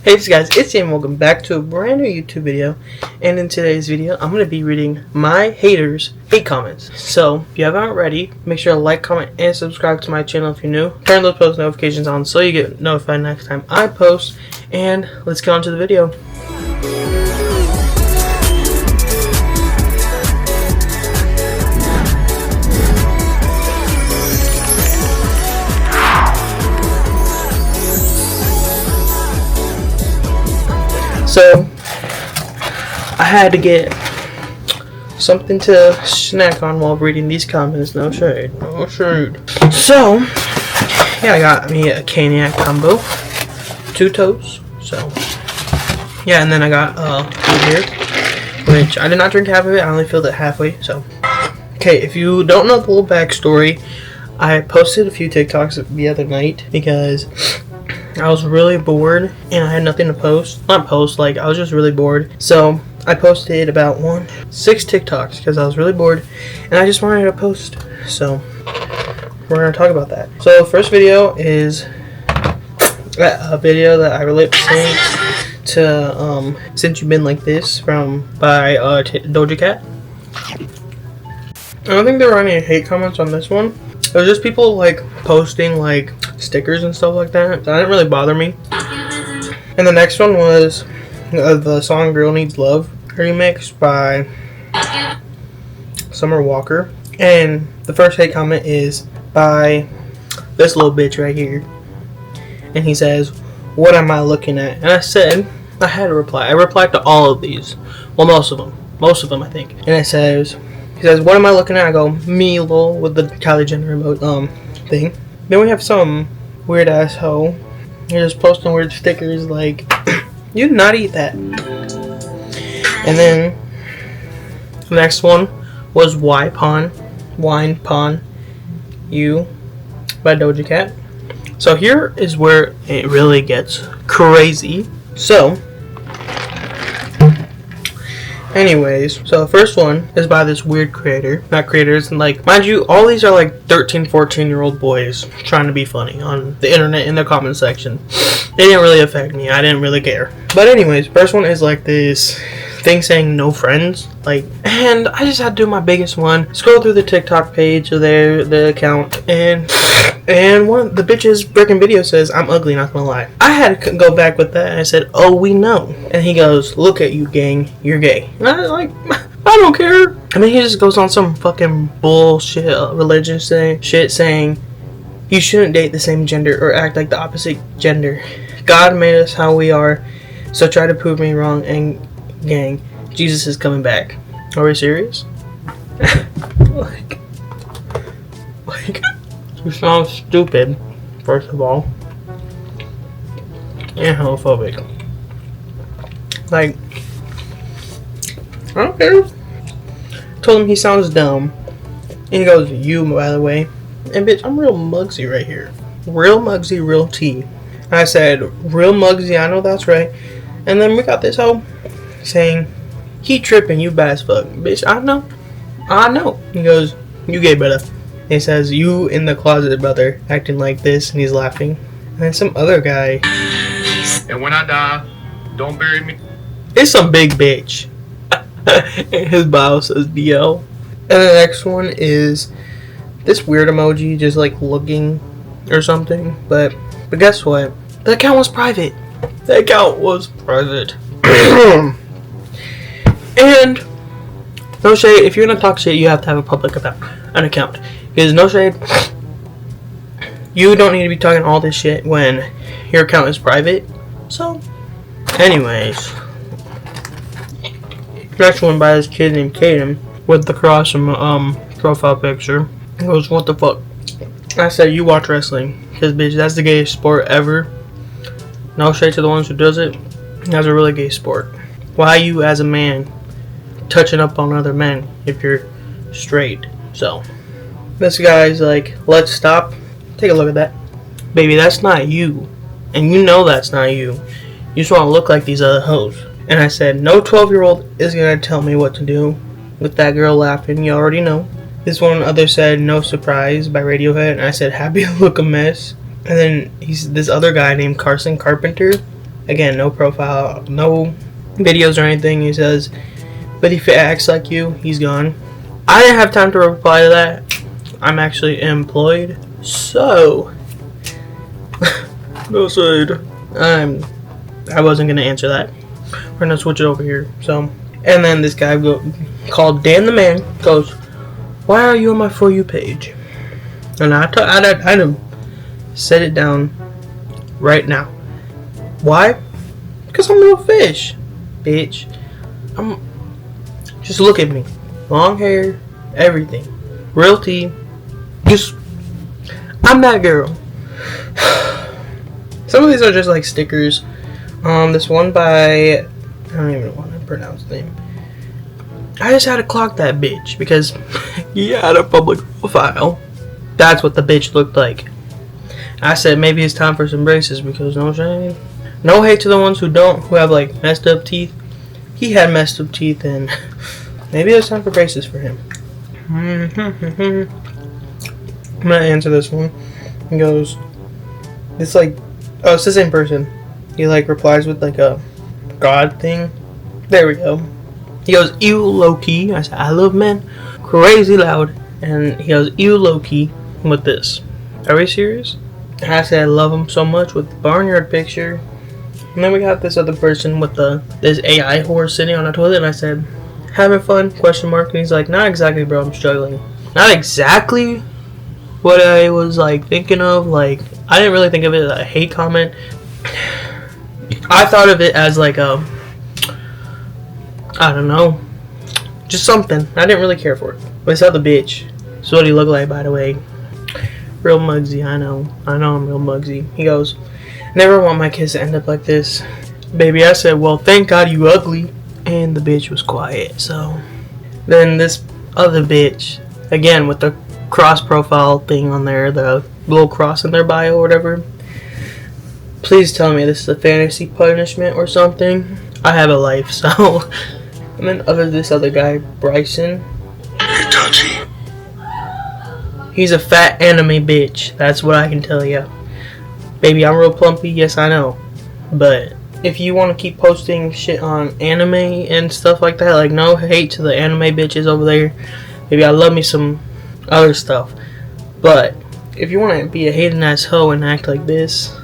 Hey guys, it's Jay and welcome back to a brand new YouTube video. And in today's video, I'm going to be reading my haters' hate comments. So, if you haven't already, make sure to like, comment, and subscribe to my channel if you're new. Turn those post notifications on so you get notified next time I post. And let's get on to the video. So, I had to get something to snack on while reading these comments. No shade. No shade. So, yeah, I got me a cognac combo. 2 toasts. So, yeah, and then I got beer, which I did not drink half of it. I only filled it halfway. So, okay, if you don't know the little backstory, I posted a few TikToks the other night because I was really bored and I had nothing to post. Not post, like I was just really bored. So I posted about 6 TikToks because I was really bored and I just wanted to post. So we're going to talk about that. So the first video is a video that I relate to Since You've Been Like This by Doja Cat. I don't think there were any hate comments on this one. It was just people like posting like stickers and stuff like that. That didn't really bother me. And the next one was the song Girl Needs Love remix by Summer Walker. And the first hate comment is by this little bitch right here. And he says, "What am I looking at?" And I said, I had to reply. I replied to all of these. Well, most of them. Most of them, I think. And it says, he says, "What am I looking at?" I go, "Me, lol," with the Kylie Jenner emote thing. Then we have some weird ass hoe. You're just posting weird stickers like, "You did not eat that." And then the next one was Wine Pawn You by Doja Cat. So here is where it really gets crazy. So anyways, so the first one is by this weird creator. Not creators, and like, mind you, all these are like 13, 14-year-old boys trying to be funny on the internet in the comment section. They didn't really affect me. I didn't really care. But anyways, first one is like this thing saying no friends. Like, and I just had to do my biggest one. Scroll through the TikTok page of the account, and one of the bitch's freaking video says, "I'm ugly, not gonna lie." I had to go back with that and I said, "Oh, we know." And he goes, "Look at you, gang, you're gay." And I was like, I don't care. I mean, he just goes on some fucking bullshit religion shit saying you shouldn't date the same gender or act like the opposite gender. God made us how we are, so try to prove me wrong, and gang, Jesus is coming back. Are we serious? like you sound stupid, first of all, and homophobic. Like, I don't care. Told him he sounds dumb, and he goes, "You, by the way." And bitch, I'm real Mugsy right here. Real Mugsy, real T. And I said, "Real Mugsy, I know that's right." And then we got this hoe saying, "He tripping, you bad as fuck." Bitch, I know. He goes, "You gay, brother." And he says, "You in the closet, brother," acting like this, and he's laughing. And then some other guy. "And when I die, don't bury me." It's some big bitch. And his bio says DL. And the next one is this weird emoji just like looking or something. But guess what? The account was private. The account was private. And no shade, if you're gonna talk shit, you have to have a public account. Because no shade, you don't need to be talking all this shit when your account is private. So, anyways, next one by this kid named Caden with the cross profile picture. He goes, "What the fuck?" I said, "You watch wrestling, because bitch, that's the gayest sport ever. No shade to the ones who does it. That's a really gay sport. Why you as a man touching up on other men if you're straight?" So this guy's like, "Let's stop. Take a look at that. Baby, that's not you. And you know that's not you. You just want to look like these other hoes." And I said, "No 12-year-old is going to tell me what to do." With that girl laughing, you already know. This one other said, "No Surprise" by Radiohead. And I said, "Happy Look a Mess." And then this other guy named Carson Carpenter Again, no profile, no videos or anything. He says, but if it acts like you, he's gone. I didn't have time to reply to that. I'm actually employed, so no shade. I wasn't gonna answer that. We're gonna switch it over here. So, and then this guy called Dan the Man goes, "Why are you on my For You page?" And I set it down right now. Why? Because I'm a little fish, bitch. Just look at me. Long hair, everything. Real tea. Just, I'm that girl. Some of these are just like stickers. This one by, I don't even want to pronounce the name. I just had to clock that bitch because he had a public profile. That's what the bitch looked like. I said maybe it's time for some braces because no shame. No hate to the ones who have like messed up teeth. He had messed up teeth and maybe it's time for braces for him. I'm gonna answer this one. He goes, it's like, oh, it's the same person. He like replies with like a God thing. There we go. He goes, ew, low key. I said, I love men. Crazy loud. And he goes, ew, low key with this. Are we serious? And I said, I love him so much with the barnyard picture. And then we got this other person with this AI horse sitting on a toilet. And I said, having fun? Question mark. And he's like, not exactly, bro. I'm struggling. Not exactly what I was like thinking of. Like, I didn't really think of it as a hate comment. I thought of it as like a, I don't know, just something. I didn't really care for it. But it's other bitch. That's what he looked like, by the way. Real mugsy, I know I'm real mugsy. He goes, never want my kids to end up like this. Baby, I said, well, thank God you ugly. And the bitch was quiet, so. Then this other bitch, again, with the cross profile thing on there, the little cross in their bio or whatever. Please tell me this is a fantasy punishment or something. I have a life, so. And then this other guy, Bryson. He's a fat anime bitch. That's what I can tell you. Baby, I'm real plumpy. Yes, I know. But if you want to keep posting shit on anime and stuff like that, like no hate to the anime bitches over there. Maybe I love me some other stuff. But if you want to be a hating ass hoe and act like this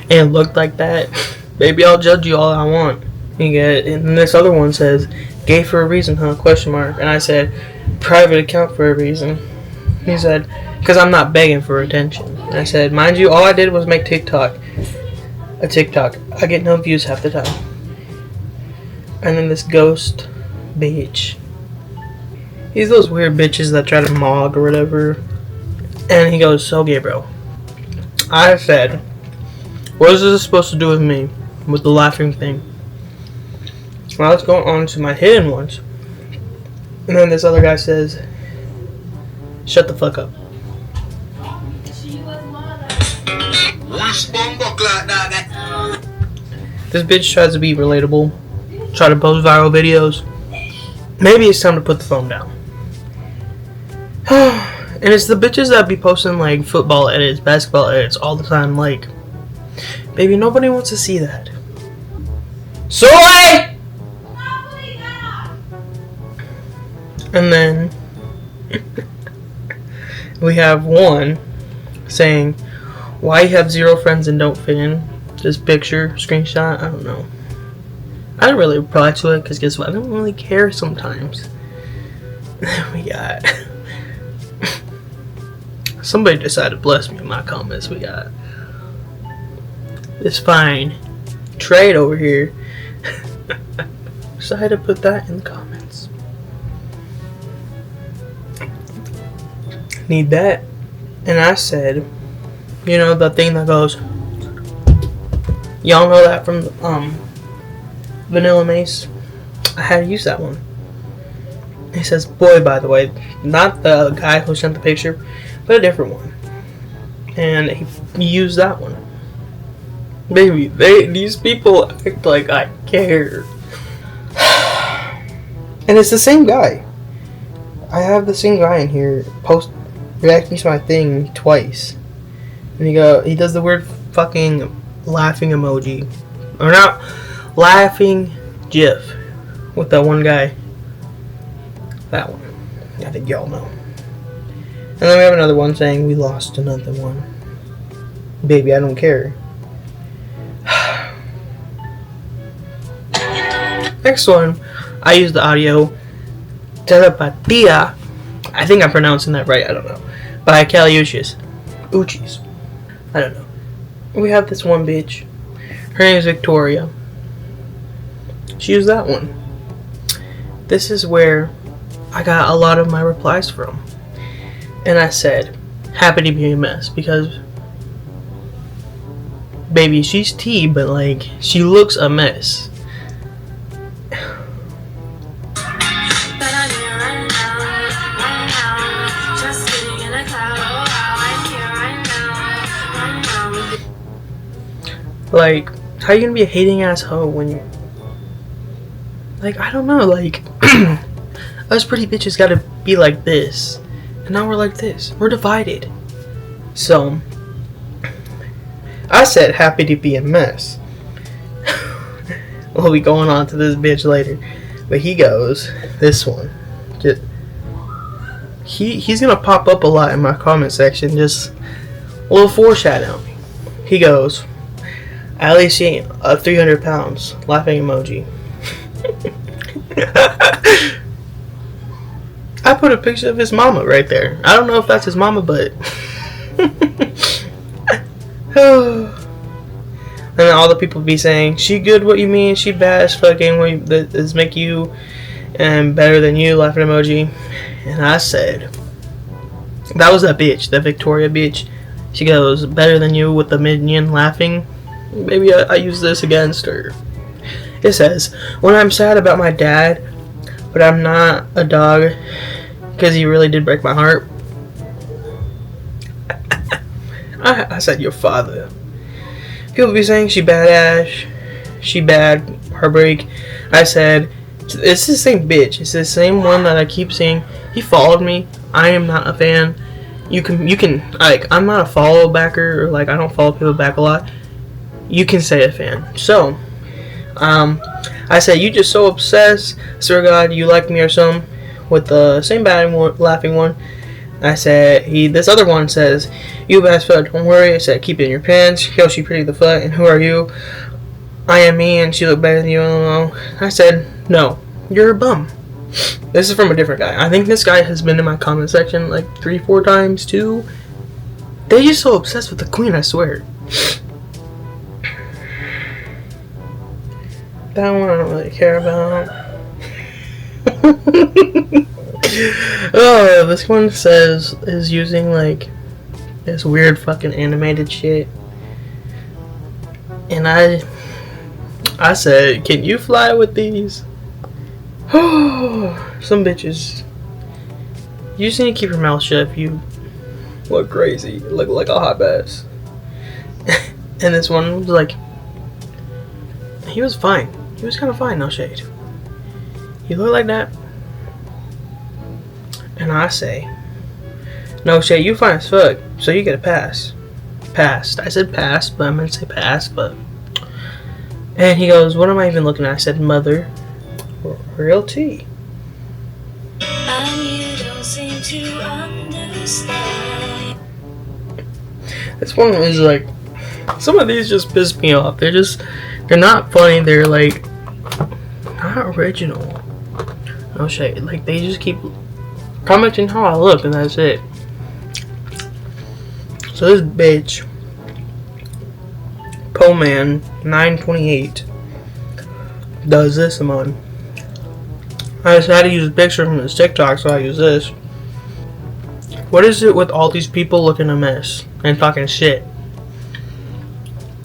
and look like that, baby, I'll judge you all I want. And this other one says, gay for a reason, huh? Question mark. And I said, private account for a reason. He said, because I'm not begging for attention. And I said, mind you, all I did was make a TikTok. I get no views half the time. And then this ghost bitch. He's those weird bitches that try to mog or whatever. And he goes, so gay, bro. I said, what is this supposed to do with me? With the laughing thing. Now let's go on to my hidden ones. And then this other guy says, shut the fuck up. This bitch tries to be relatable. Try to post viral videos. Maybe it's time to put the phone down. And it's the bitches that be posting like football edits, basketball edits all the time. Like, baby, nobody wants to see that. Soy! And then we have one saying, why you have 0 friends and don't fit in? This picture, screenshot, I don't know. I didn't really reply to it because guess what? I don't really care sometimes. Then we got somebody decided to bless me in my comments. We got this fine trade over here. Decided to put that in the comments. Need that. And I said, you know, the thing that goes, y'all know that from Vanilla Mace? I had to use that one. He says, boy, by the way, not the guy who sent the picture, but a different one. And he used that one. Baby, these people act like I care. And it's the same guy. I have the same guy in here reacting to my thing twice. And he does the weird fucking laughing emoji. Or not laughing GIF with that one guy. That one. I think y'all know. And then we have another one saying we lost another one. Baby, I don't care. Next one, I use the audio Telepatia. I think I'm pronouncing that right, I don't know. By Kelly Uchis. I don't know. We have this one bitch. Her name is Victoria. She used that one. This is where I got a lot of my replies from. And I said, happy to be a mess, because baby, she's tea, but like, she looks a mess. Like, how you gonna be a hating ass hoe when you... Like, I don't know, like... us pretty bitches gotta be like this. And now we're like this. We're divided. So... I said happy to be a mess. We'll be going on to this bitch later. But he goes, this one. Just, he's gonna pop up a lot in my comment section. Just a little foreshadowing. He goes... At least she ain't 300 pounds. Laughing emoji. I put a picture of his mama right there. I don't know if that's his mama, but... And then all the people be saying, she good, what you mean? She bad as fucking, what does make you better than you? Laughing emoji. And I said... That was that bitch. That Victoria bitch. She goes, better than you with the minion laughing. Maybe I use this against her. It says, when I'm sad about my dad, but I'm not a dog, because he really did break my heart. I said your father. People be saying she badass, she bad, heartbreak. I said, it's the same bitch. It's the same one that I keep saying. He followed me. I am not a fan. You can like, I'm not a follow backer, or like I don't follow people back a lot. You can say a fan. So, I said, you just so obsessed. Swear to God, you like me or something. With the same bad one, laughing one. I said, this other one says, you best fuck, don't worry. I said, keep it in your pants. Yo, she pretty the fuck, and who are you? I am me, and she look better than you, I don't know. I said, no, you're a bum. This is from a different guy. I think this guy has been in my comment section like 3-4 times too. They just so obsessed with the queen, I swear. That one I don't really care about. Oh, this one is using like this weird fucking animated shit. And I said, can you fly with these? Some bitches. You just need to keep your mouth shut if you look crazy. Look like a hot ass. And this one was like, he was fine. He was kind of fine, no shade. He looked like that. And I say, no shade, you fine as fuck, so you get a pass. Passed. I said pass, but I meant to say pass, but... And he goes, what am I even looking at? I said mother. Real tea. And you don't seem to understand. This one is like... Some of these just piss me off. They're not funny, they're like... Not original. No shade. Like, they just keep commenting how I look, and that's it. So this bitch, Poman 928, does this on. I just had to use a picture from his TikTok, so I use this. What is it with all these people looking a mess and talking shit?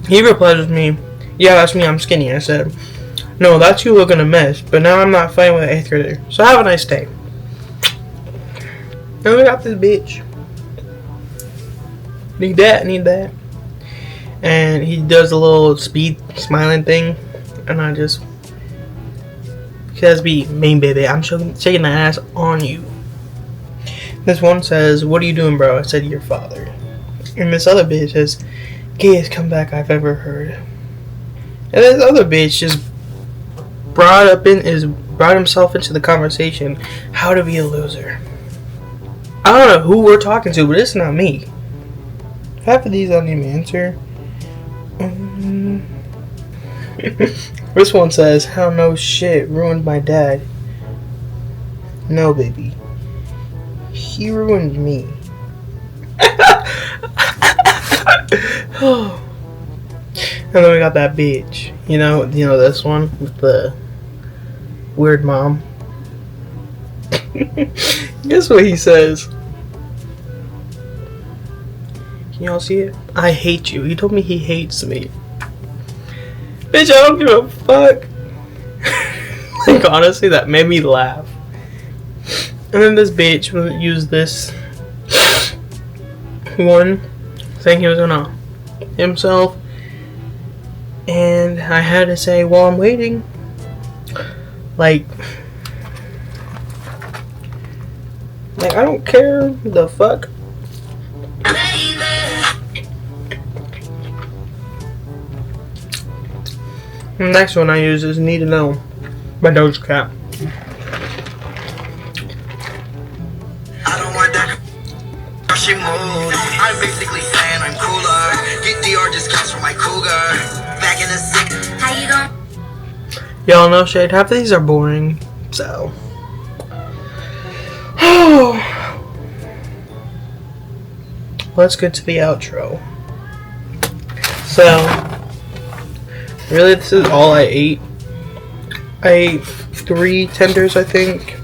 He replies with me, yeah, that's me, I'm skinny. I said, no, that's you looking a mess, but now I'm not fighting with an 8th grader. So have a nice day. And we got this bitch. Need that. And he does a little speed smiling thing. And I just... He says, be mean, baby. I'm shaking the ass on you. This one says, what are you doing, bro? I said, your father. And this other bitch says, gayest comeback I've ever heard. And this other bitch just brought himself into the conversation. How to be a loser. I don't know who we're talking to, but it's not me. Half of these I don't even answer. This one says, how no shit ruined my dad. No, baby. He ruined me. And then we got that bitch. You know this one with the weird mom. Guess what he says? Can y'all see it? I hate you. He told me he hates me. Bitch, I don't give a fuck. Like, honestly, that made me laugh. And then this bitch used this one saying he was gonna himself. And I had to say, while I'm waiting, like I don't care the fuck. The next one I use is Need to Know by Doja Cat. I don't want that she moved. I'm basically saying I'm cooler. Get DR discounts for my cougar. Back in the sick. How you doing? Y'all know shade. Half of these are boring, so. Let's get to the outro. So, really, this is all I ate. I ate 3 tenders, I think.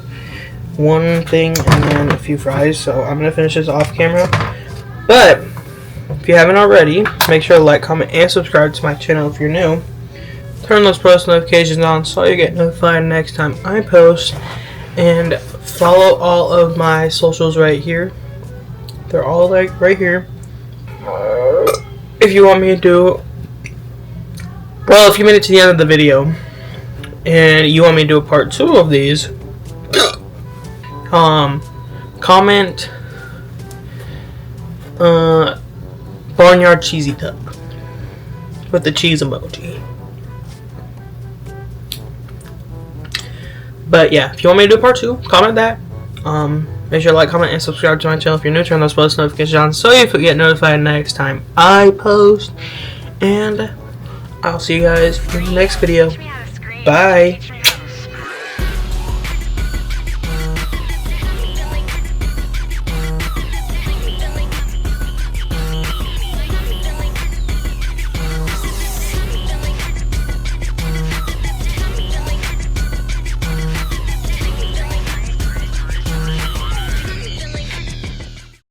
1 thing and then a few fries. So I'm gonna finish this off camera. But if you haven't already, make sure to like, comment, and subscribe to my channel if you're new. Turn those post notifications on so you get notified next time I post. And follow all of my socials right here. They're all like right here. If you want me to do, well, if you made it to the end of the video and you want me to do a part 2 of these, comment Barnyard Cheesy Tub with the cheese emoji. But yeah, if you want me to do part 2, comment that. Make sure to like, comment, and subscribe to my channel if you're new. Turn those post notifications on so you get notified next time I post. And I'll see you guys in the next video. Bye.